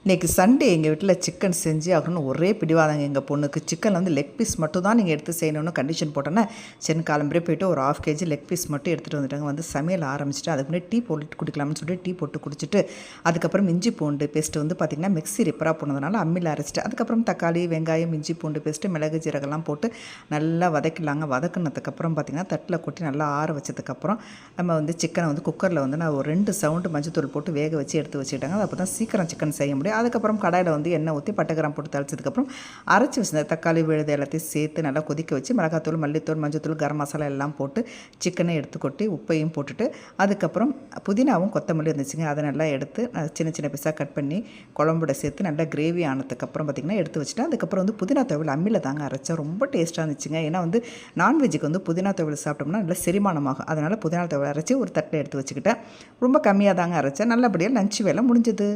இன்றைக்கி சண்டே எங்கள் வீட்டில் சிக்கன் செஞ்சு ஆகணும்னு ஒரே பிடிவாதங்க எங்கள் பொண்ணுக்கு. சிக்கனில் வந்து லெக் பீஸ் மட்டும் தான் நீங்கள் எடுத்து செய்யணும்னு கண்டிஷன் போட்டோன்னே சரி காலம்பரே போய்ட்டு ஒரு 1/2 kg லெக் பீஸ் மட்டும் எடுத்துகிட்டு வந்துட்டாங்க. வந்து சமையல் ஆரம்பிச்சுட்டு அதுக்கு முன்னாடி டீ போட்டு குடிக்கலாம்னு சொல்லிட்டு டீ போட்டு குடிச்சிட்டு அதுக்கப்புறம் இஞ்சி பூண்டு பேஸ்ட்டு வந்து பார்த்திங்கன்னா மிக்ஸி ரிப்பராக போனதுனால அம்மியில் அரைச்சிட்டு அதுக்கப்புறம் தக்காளி வெங்காயம் இஞ்சி பூண்டு பேஸ்ட்டு மிளகு ஜீரகெல்லாம் போட்டு நல்லா வதக்கிடலாங்க. வதக்குனதுக்கப்புறம் பார்த்திங்கன்னா தட்டில் கொட்டி நல்லா ஆற வச்சதுக்கப்புறம் நம்ம வந்து சிக்கனை வந்து குக்கரில் வந்து நான் ஒரு 2 சவுண்டு மஞ்சத்தூள் போட்டு வேக வச்சு எடுத்து வச்சுக்கிட்டாங்க. அப்போ தான் சீக்கிரம் சிக்கன் செய்ய முடியும். அதுக்கப்புறம் கடாயில் வந்து எண்ணெய் ஊற்றி பட்டை கிராம்பு போட்டு தாளிச்சதுக்கப்புறம் அரைச்சி வச்சிருந்த தக்காளி விழுது எல்லாத்தையும் சேர்த்து நல்லா கொதிக்க வச்சு மிளகாத்தூள் மல்லித்தூள் மஞ்சத்தூள் கரம் மசாலா எல்லாம் போட்டு சிக்கனை எடுத்து கொட்டி உப்பையும் போட்டுட்டு அதுக்கப்புறம் புதினாவும் கொத்தமல்லி இருந்துச்சுங்க. அதை நல்லா எடுத்து சின்ன சின்ன பீஸாக கட் பண்ணி குழம்போட சேர்த்து நல்லா கிரேவி ஆனதுக்கப்புறம் பார்த்திங்கன்னா எடுத்து வச்சுட்டேன். அதுக்கப்புறம் வந்து புதினா துவையல் அம்மியில் தாங்க அரைச்சா ரொம்ப டேஸ்ட்டாக இருந்துச்சுங்க. ஏன்னா வந்து நான்வெஜ்ஜுக்கு வந்து புதினா துவையல் சாப்பிட்டோம்னா நல்லா செரிமானமாகும். அதனால் புதினா துவையல் அரைச்சி ஒரு தட்டில் எடுத்து வச்சுக்கிட்டேன். ரொம்ப கம்மியாக தாங்க அரைச்சேன். நல்லபடியாக லஞ்ச் வேலை முடிஞ்சது.